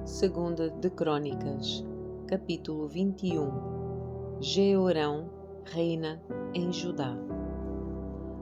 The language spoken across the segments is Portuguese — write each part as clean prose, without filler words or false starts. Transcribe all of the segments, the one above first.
Segunda de Crônicas, capítulo 21. Jeorão reina em Judá.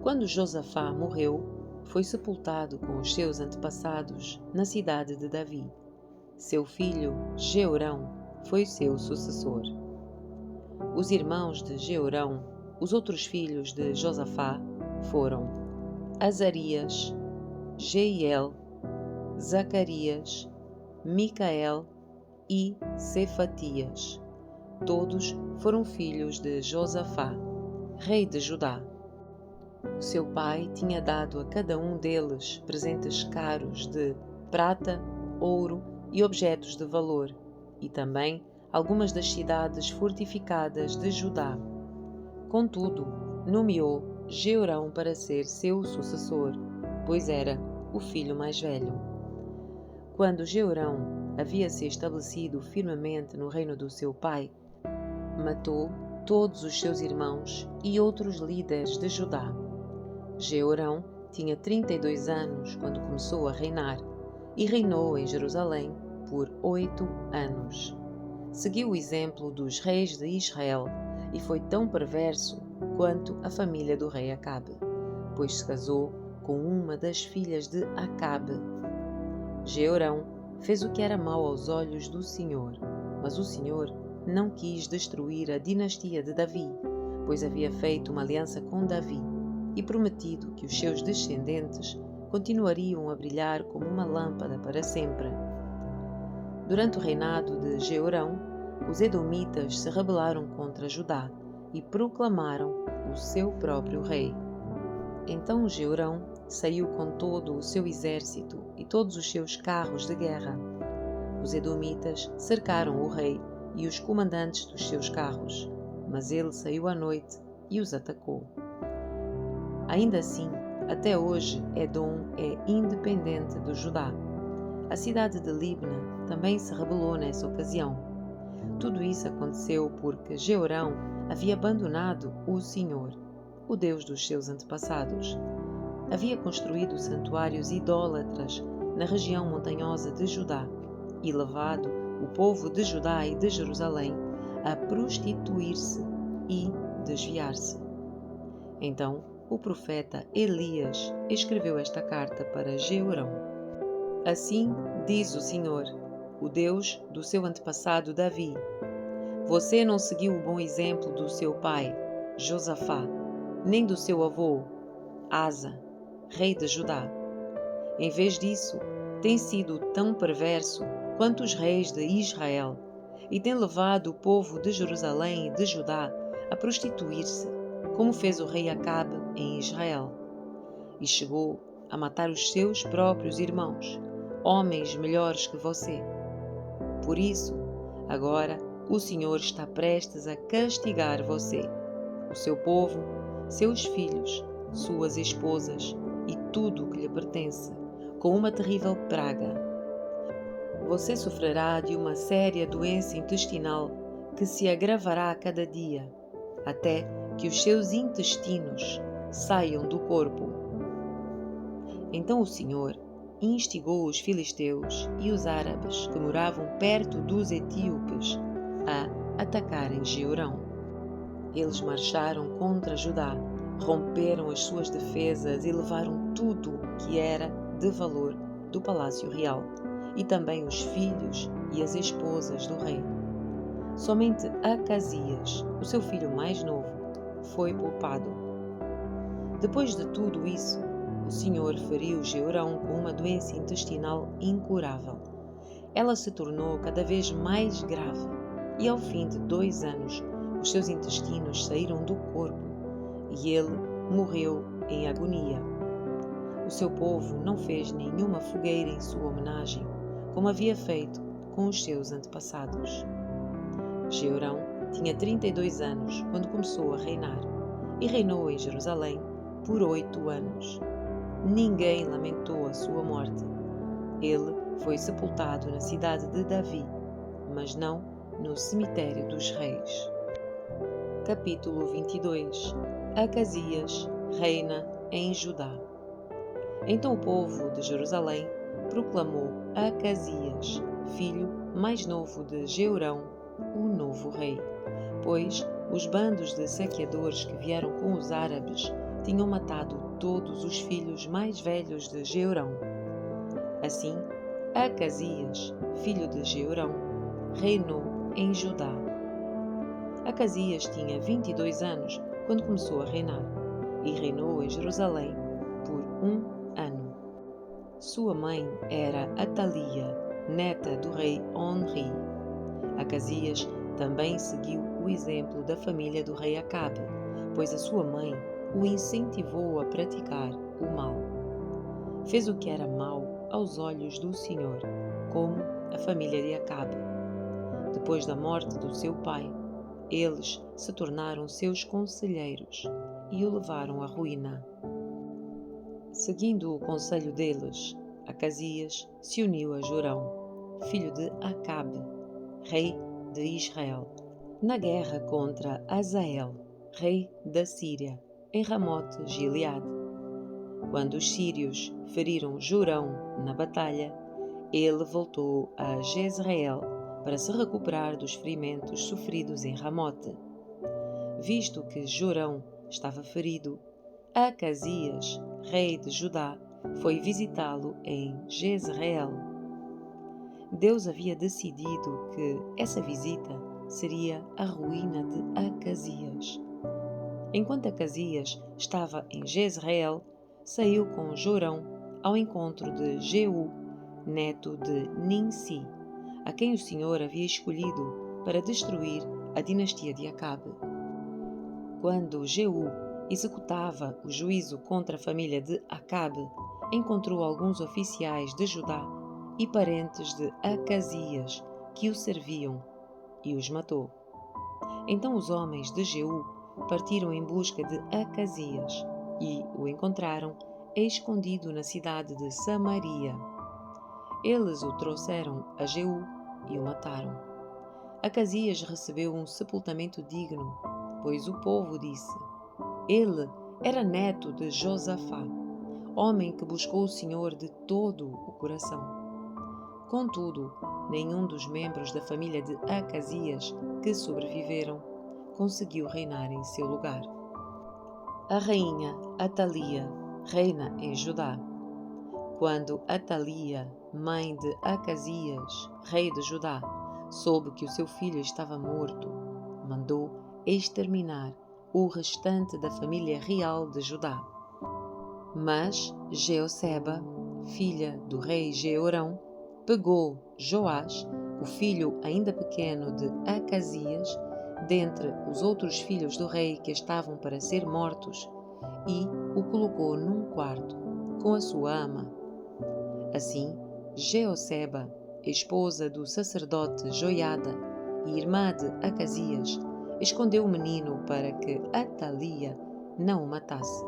Quando Josafá morreu, foi sepultado com os seus antepassados na cidade de Davi. Seu filho, Jeorão, foi seu sucessor. Os irmãos de Jeorão, os outros filhos de Josafá, foram Azarias, Jeiel, Zacarias, Micael e Cefatias. Todos foram filhos de Josafá, rei de Judá. Seu pai tinha dado a cada um deles presentes caros de prata, ouro e objetos de valor, e também algumas das cidades fortificadas de Judá. Contudo, nomeou Jeorão para ser seu sucessor, pois era o filho mais velho. Quando Jeorão havia se estabelecido firmemente no reino do seu pai, matou todos os seus irmãos e outros líderes de Judá. Jeorão tinha 32 anos quando começou a reinar e reinou em Jerusalém por 8 anos. Seguiu o exemplo dos reis de Israel e foi tão perverso quanto a família do rei Acabe, pois se casou com uma das filhas de Acabe. Jeorão fez o que era mau aos olhos do Senhor, mas o Senhor não quis destruir a dinastia de Davi, pois havia feito uma aliança com Davi e prometido que os seus descendentes continuariam a brilhar como uma lâmpada para sempre. Durante o reinado de Jeorão, os edomitas se rebelaram contra Judá e proclamaram o seu próprio rei. Então Jeorão saiu com todo o seu exército e todos os seus carros de guerra. Os edomitas cercaram o rei e os comandantes dos seus carros, mas ele saiu à noite e os atacou. Ainda assim, até hoje, Edom é independente do Judá. A cidade de Libna também se rebelou nessa ocasião. Tudo isso aconteceu porque Jeorão havia abandonado o Senhor, o Deus dos seus antepassados. Havia construído santuários idólatras na região montanhosa de Judá e levado o povo de Judá e de Jerusalém a prostituir-se e desviar-se. Então, o profeta Elias escreveu esta carta para Jeorão. Assim diz o Senhor, o Deus do seu antepassado Davi: você não seguiu o bom exemplo do seu pai, Josafá, nem do seu avô, Asa, rei de Judá. Em vez disso, tem sido tão perverso quanto os reis de Israel e tem levado o povo de Jerusalém e de Judá a prostituir-se, como fez o rei Acabe em Israel. E chegou a matar os seus próprios irmãos, homens melhores que você. Por isso, agora o Senhor está prestes a castigar você, o seu povo, seus filhos, suas esposas e tudo o que lhe pertence, com uma terrível praga. Você sofrerá de uma séria doença intestinal que se agravará a cada dia, até que os seus intestinos saiam do corpo. Então o Senhor instigou os filisteus e os árabes que moravam perto dos etíopes a atacarem Jeorão. Eles marcharam contra Judá, romperam as suas defesas e levaram tudo que era de valor do palácio real, e também os filhos e as esposas do rei. Somente Acasias, o seu filho mais novo, foi poupado. Depois de tudo isso, o Senhor feriu Jeorão com uma doença intestinal incurável. Ela se tornou cada vez mais grave, e ao fim de 2 anos, os seus intestinos saíram do corpo, e ele morreu em agonia. O seu povo não fez nenhuma fogueira em sua homenagem, como havia feito com os seus antepassados. Jeorão tinha 32 anos quando começou a reinar, e reinou em Jerusalém por 8 anos. Ninguém lamentou a sua morte. Ele foi sepultado na cidade de Davi, mas não no cemitério dos reis. Capítulo 22. Acasias reina em Judá. Então o povo de Jerusalém proclamou Acasias, filho mais novo de Jeorão, o novo rei, pois os bandos de saqueadores que vieram com os árabes tinham matado todos os filhos mais velhos de Jeorão. Assim, Acasias, filho de Jeorão, reinou em Judá. Acasias tinha 22 anos quando começou a reinar, e reinou em Jerusalém por 1 ano. Sua mãe era Atalia, neta do rei Onri. Acasias também seguiu o exemplo da família do rei Acabe, pois a sua mãe o incentivou a praticar o mal. Fez o que era mau aos olhos do Senhor, como a família de Acabe. Depois da morte do seu pai, eles se tornaram seus conselheiros e o levaram à ruína. Seguindo o conselho deles, Acasias se uniu a Jorão, filho de Acabe, rei de Israel, na guerra contra Hazael, rei da Síria, em Ramote-Gileade. Quando os sírios feriram Jorão na batalha, ele voltou a Jezreel para se recuperar dos ferimentos sofridos em Ramote. Visto que Jorão estava ferido, Acasias, rei de Judá, foi visitá-lo em Jezreel. Deus havia decidido que essa visita seria a ruína de Acasias. Enquanto Acasias estava em Jezreel, saiu com Jorão ao encontro de Jeú, neto de Ninsi, a quem o Senhor havia escolhido para destruir a dinastia de Acabe. Quando Jeú executava o juízo contra a família de Acabe, encontrou alguns oficiais de Judá e parentes de Acasias que o serviam e os matou. Então os homens de Jeú partiram em busca de Acasias e o encontraram escondido na cidade de Samaria. Eles o trouxeram a Jeú e o mataram. Acasias recebeu um sepultamento digno, pois o povo disse: ele era neto de Josafá, homem que buscou o Senhor de todo o coração. Contudo, nenhum dos membros da família de Acasias que sobreviveram conseguiu reinar em seu lugar. A rainha Atalia reina em Judá. Quando Atalia, mãe de Acasias, rei de Judá, soube que o seu filho estava morto, mandou exterminar o restante da família real de Judá. Mas Jeoseba, filha do rei Jeorão, pegou Joás, o filho ainda pequeno de Acasias, dentre os outros filhos do rei que estavam para ser mortos, e o colocou num quarto com a sua ama. Assim, Jeoseba, esposa do sacerdote Joiada e irmã de Acasias, escondeu o menino para que Atalia não o matasse.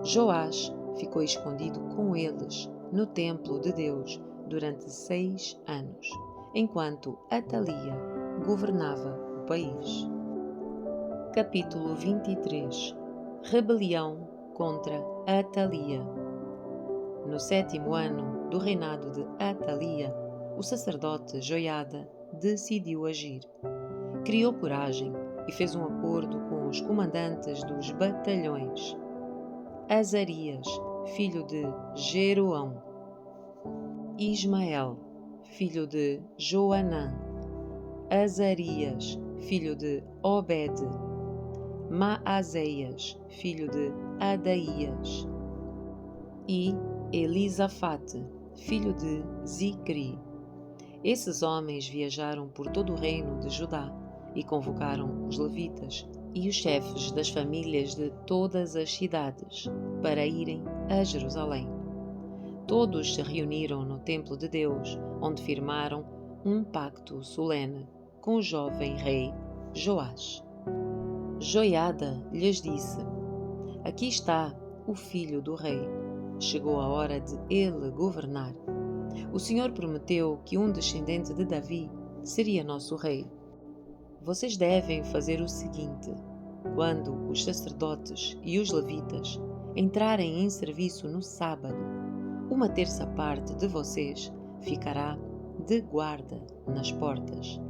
Joás ficou escondido com eles no templo de Deus durante 6 anos, enquanto Atalia governava o país. Capítulo 23. Rebelião contra Atalia. No 7º ano do reinado de Atalia, o sacerdote Joiada decidiu agir. Criou coragem e fez um acordo com os comandantes dos batalhões: Azarias, filho de Jeroão; Ismael, filho de Joanã; Azarias, filho de Obed; Maazéias, filho de Adaías; e Elisafate, filho de Zicri. Esses homens viajaram por todo o reino de Judá e convocaram os levitas e os chefes das famílias de todas as cidades para irem a Jerusalém. Todos se reuniram no templo de Deus, onde firmaram um pacto solene com o jovem rei Joás. Joiada lhes disse: aqui está o filho do rei. Chegou a hora de ele governar. O Senhor prometeu que um descendente de Davi seria nosso rei. Vocês devem fazer o seguinte: quando os sacerdotes e os levitas entrarem em serviço no sábado, 1/3 parte de vocês ficará de guarda nas portas.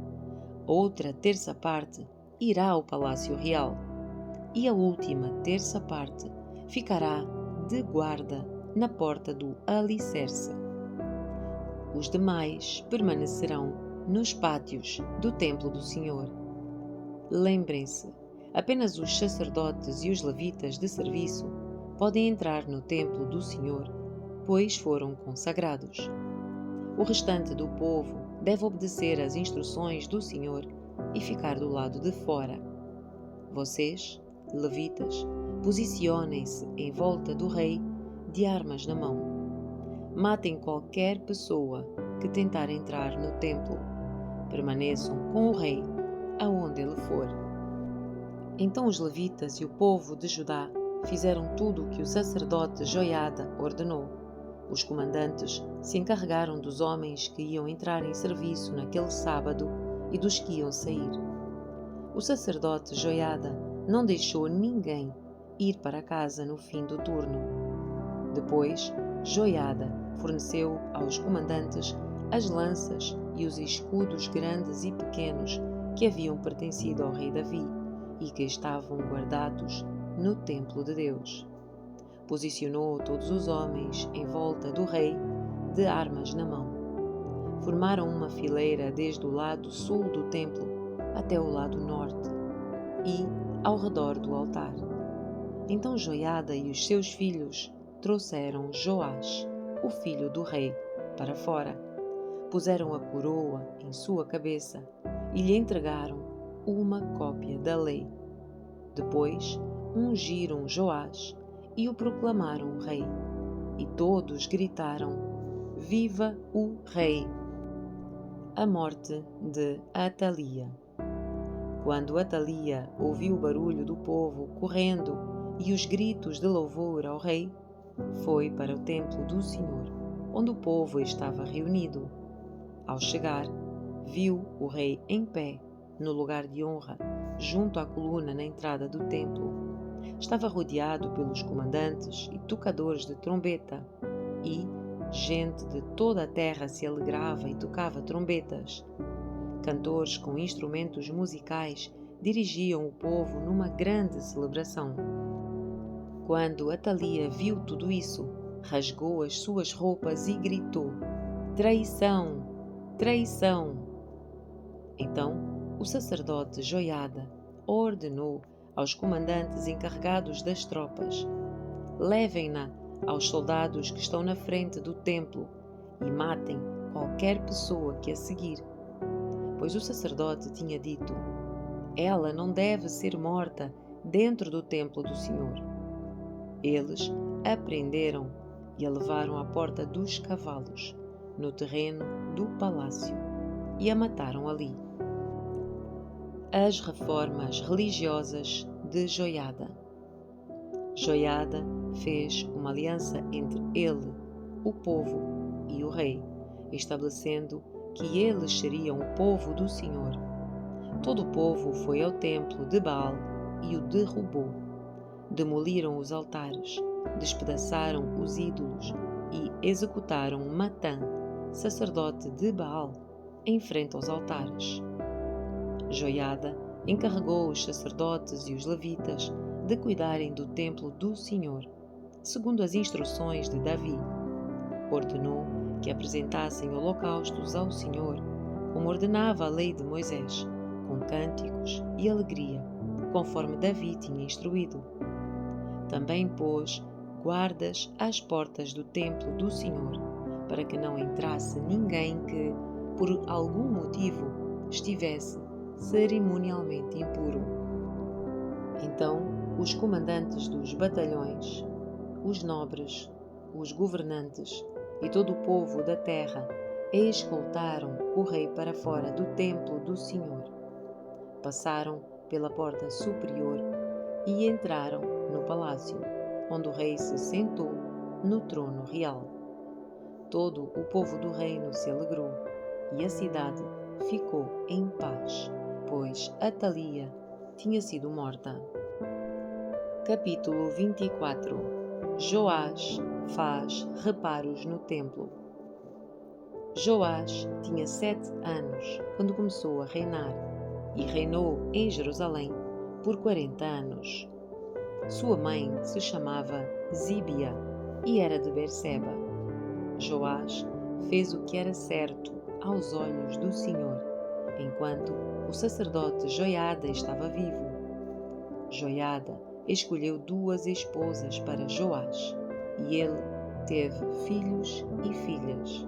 Outra terça parte irá ao palácio real, e a última terça parte ficará de guarda na porta do alicerce. Os demais permanecerão nos pátios do templo do Senhor. Lembrem-se, apenas os sacerdotes e os levitas de serviço podem entrar no templo do Senhor, pois foram consagrados. O restante do povo deve obedecer às instruções do Senhor e ficar do lado de fora. Vocês, levitas, posicionem-se em volta do rei de armas na mão. Matem qualquer pessoa que tentar entrar no templo. Permaneçam com o rei aonde ele for. Então os levitas e o povo de Judá fizeram tudo o que o sacerdote Joiada ordenou. Os comandantes se encarregaram dos homens que iam entrar em serviço naquele sábado e dos que iam sair. O sacerdote Joiada não deixou ninguém ir para casa no fim do turno. Depois, Joiada forneceu aos comandantes as lanças e os escudos grandes e pequenos que haviam pertencido ao rei Davi e que estavam guardados no templo de Deus. Posicionou todos os homens em volta do rei de armas na mão. Formaram uma fileira desde o lado sul do templo até o lado norte e ao redor do altar. Então Joiada e os seus filhos trouxeram Joás, o filho do rei, para fora. Puseram a coroa em sua cabeça e lhe entregaram uma cópia da lei. Depois ungiram Joás e o proclamaram rei. E todos gritaram: Viva o rei! A morte de Atalia. Quando Atalia ouviu o barulho do povo correndo e os gritos de louvor ao rei, foi para o templo do Senhor, onde o povo estava reunido. Ao chegar, viu o rei em pé, no lugar de honra, junto à coluna na entrada do templo. Estava rodeado pelos comandantes e tocadores de trombeta, e gente de toda a terra se alegrava e tocava trombetas. Cantores com instrumentos musicais dirigiam o povo numa grande celebração. Quando Atalia viu tudo isso, rasgou as suas roupas e gritou: Traição! Traição! Então o sacerdote Joiada ordenou aos comandantes encarregados das tropas: levem-na aos soldados que estão na frente do templo e matem qualquer pessoa que a seguir. Pois o sacerdote tinha dito: ela não deve ser morta dentro do templo do Senhor. Eles a prenderam e a levaram à porta dos cavalos, no terreno do palácio, e a mataram ali. As reformas religiosas de Joiada. Joiada fez uma aliança entre ele, o povo e o rei, estabelecendo que eles seriam o povo do Senhor. Todo o povo foi ao templo de Baal e o derrubou. Demoliram os altares, despedaçaram os ídolos e executaram Matã, sacerdote de Baal, em frente aos altares. Joiada encarregou os sacerdotes e os levitas de cuidarem do templo do Senhor, segundo as instruções de Davi. Ordenou que apresentassem holocaustos ao Senhor, como ordenava a lei de Moisés, com cânticos e alegria, conforme Davi tinha instruído. Também pôs guardas às portas do templo do Senhor, para que não entrasse ninguém que, por algum motivo, estivesse cerimonialmente impuro. Então os comandantes dos batalhões, os nobres, os governantes e todo o povo da terra escoltaram o rei para fora do templo do Senhor. Passaram pela porta superior e entraram no palácio, onde o rei se sentou no trono real. Todo o povo do reino se alegrou e a cidade ficou em paz, pois Atalia tinha sido morta. Capítulo 24. Joás faz reparos no templo. Joás tinha 7 anos quando começou a reinar e reinou em Jerusalém por 40 anos. Sua mãe se chamava Zíbia e era de Berseba. Joás fez o que era certo aos olhos do Senhor, enquanto o sacerdote Joiada estava vivo. Joiada escolheu 2 esposas para Joás, e ele teve filhos e filhas.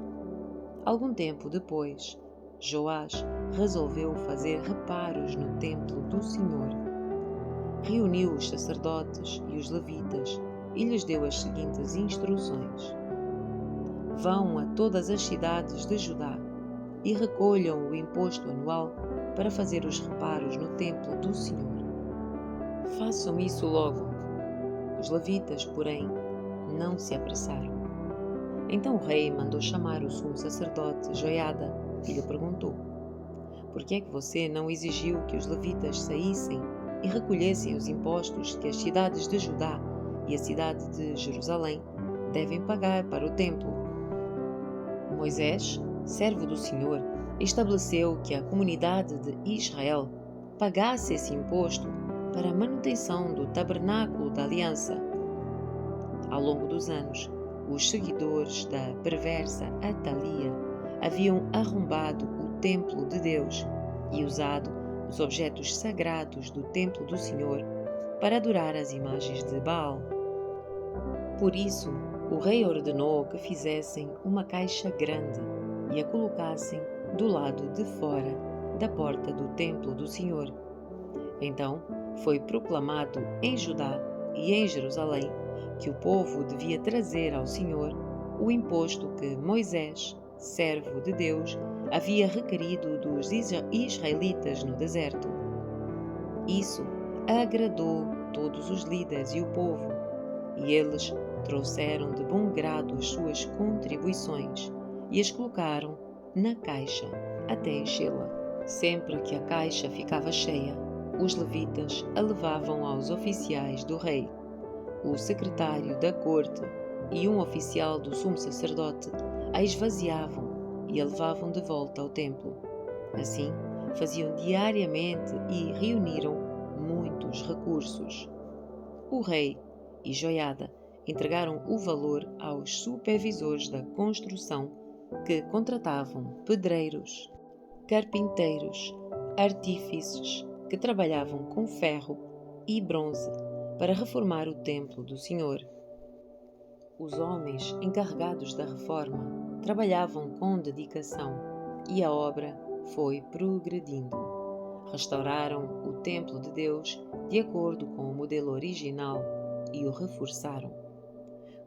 Algum tempo depois, Joás resolveu fazer reparos no templo do Senhor. Reuniu os sacerdotes e os levitas e lhes deu as seguintes instruções: vão a todas as cidades de Judá e recolham o imposto anual para fazer os reparos no templo do Senhor. Façam isso logo. Os levitas, porém, não se apressaram. Então o rei mandou chamar o sumo sacerdote Joiada e lhe perguntou: por que é que você não exigiu que os levitas saíssem e recolhessem os impostos que as cidades de Judá e a cidade de Jerusalém devem pagar para o templo? Moisés, servo do Senhor, estabeleceu que a comunidade de Israel pagasse esse imposto para a manutenção do tabernáculo da aliança. Ao longo dos anos, os seguidores da perversa Atalia haviam arrombado o templo de Deus e usado os objetos sagrados do templo do Senhor para adorar as imagens de Baal. Por isso, o rei ordenou que fizessem uma caixa grande e a colocassem do lado de fora da porta do templo do Senhor. Então, foi proclamado em Judá e em Jerusalém que o povo devia trazer ao Senhor o imposto que Moisés, servo de Deus, havia requerido dos israelitas no deserto. Isso agradou todos os líderes e o povo, e eles trouxeram de bom grado as suas contribuições e as colocaram na caixa até enchê-la. Sempre que a caixa ficava cheia, os levitas a levavam aos oficiais do rei. O secretário da corte e um oficial do sumo sacerdote a esvaziavam e a levavam de volta ao templo. Assim, faziam diariamente e reuniram muitos recursos. O rei e Joiada entregaram o valor aos supervisores da construção, que contratavam pedreiros, carpinteiros, artífices que trabalhavam com ferro e bronze para reformar o templo do Senhor. Os homens encarregados da reforma trabalhavam com dedicação e a obra foi progredindo. Restauraram o templo de Deus de acordo com o modelo original e o reforçaram.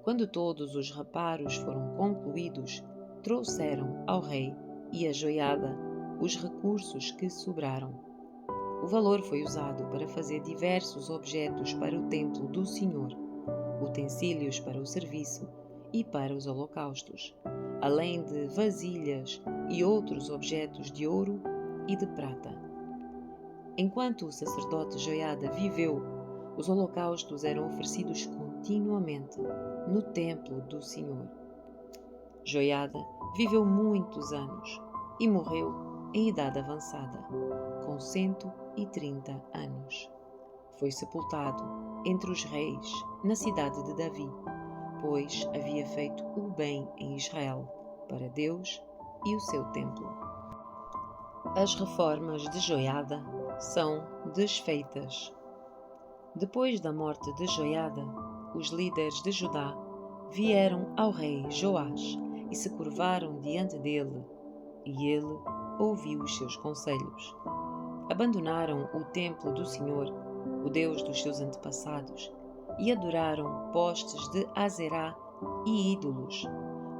Quando todos os reparos foram concluídos, trouxeram ao rei e à Joiada os recursos que sobraram. O valor foi usado para fazer diversos objetos para o templo do Senhor, utensílios para o serviço e para os holocaustos, além de vasilhas e outros objetos de ouro e de prata. Enquanto o sacerdote Joiada viveu, os holocaustos eram oferecidos continuamente no templo do Senhor. Joiada viveu muitos anos e morreu em idade avançada, com 130 anos. Foi sepultado entre os reis na cidade de Davi, pois havia feito o bem em Israel para Deus e o seu templo. As reformas de Joiada são desfeitas. Depois da morte de Joiada, os líderes de Judá vieram ao rei Joás e se curvaram diante dele, e ele ouviu os seus conselhos. Abandonaram o templo do Senhor, o Deus dos seus antepassados, e adoraram postes de Azerá e ídolos.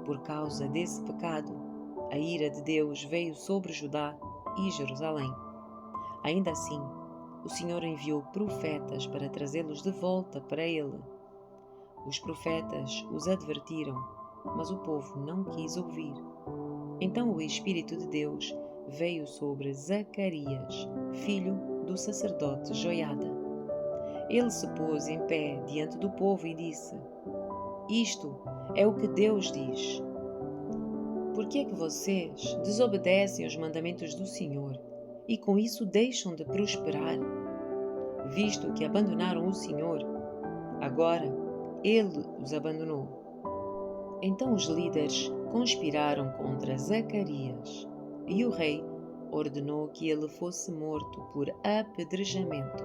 Por causa desse pecado, a ira de Deus veio sobre Judá e Jerusalém. Ainda assim, o Senhor enviou profetas para trazê-los de volta para ele. Os profetas os advertiram, mas o povo não quis ouvir. Então o Espírito de Deus veio sobre Zacarias, filho do sacerdote Joiada. Ele se pôs em pé diante do povo e disse: Isto é o que Deus diz. Por que é que vocês desobedecem os mandamentos do Senhor e com isso deixam de prosperar? Visto que abandonaram o Senhor, agora Ele os abandonou. Então os líderes conspiraram contra Zacarias e o rei ordenou que ele fosse morto por apedrejamento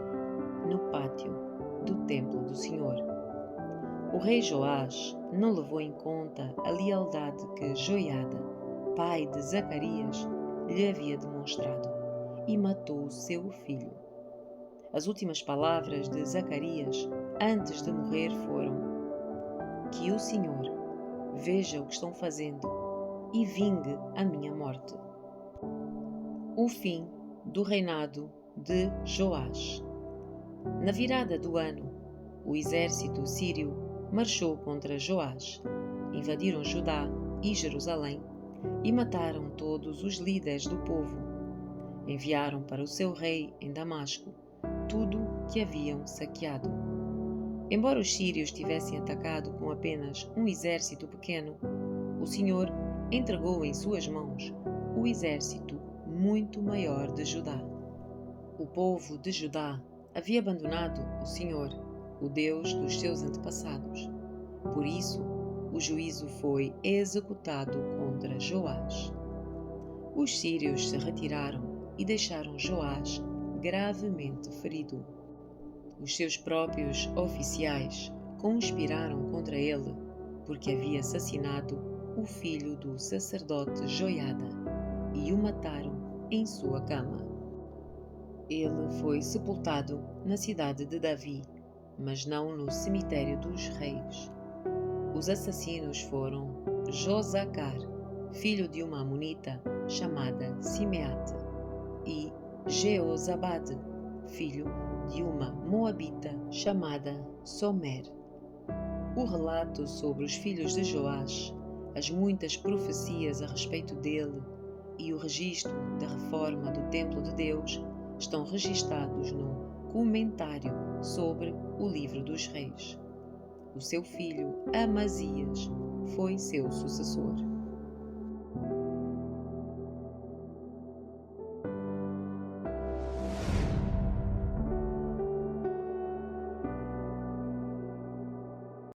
no pátio do templo do Senhor. O rei Joás não levou em conta a lealdade que Joiada, pai de Zacarias, lhe havia demonstrado e matou seu filho. As últimas palavras de Zacarias antes de morrer foram: que o Senhor veja o que estão fazendo e vingue a minha morte. O fim do reinado de Joás. Na virada do ano, o exército sírio marchou contra Joás, invadiram Judá e Jerusalém e mataram todos os líderes do povo. Enviaram para o seu rei em Damasco tudo que haviam saqueado. Embora os sírios tivessem atacado com apenas um exército pequeno, o Senhor entregou em suas mãos o exército muito maior de Judá. O povo de Judá havia abandonado o Senhor, o Deus dos seus antepassados. Por isso, o juízo foi executado contra Joás. Os sírios se retiraram e deixaram Joás gravemente ferido. Os seus próprios oficiais conspiraram contra ele porque havia assassinado o filho do sacerdote Joiada e o mataram em sua cama. Ele foi sepultado na cidade de Davi, mas não no cemitério dos reis. Os assassinos foram Josacar, filho de uma amonita chamada Simeate, e Jeozabade, filho de uma moabita chamada Somer. O relato sobre os filhos de Joás, as muitas profecias a respeito dele e o registro da reforma do templo de Deus estão registados no comentário sobre o livro dos reis. O seu filho Amazias foi seu sucessor.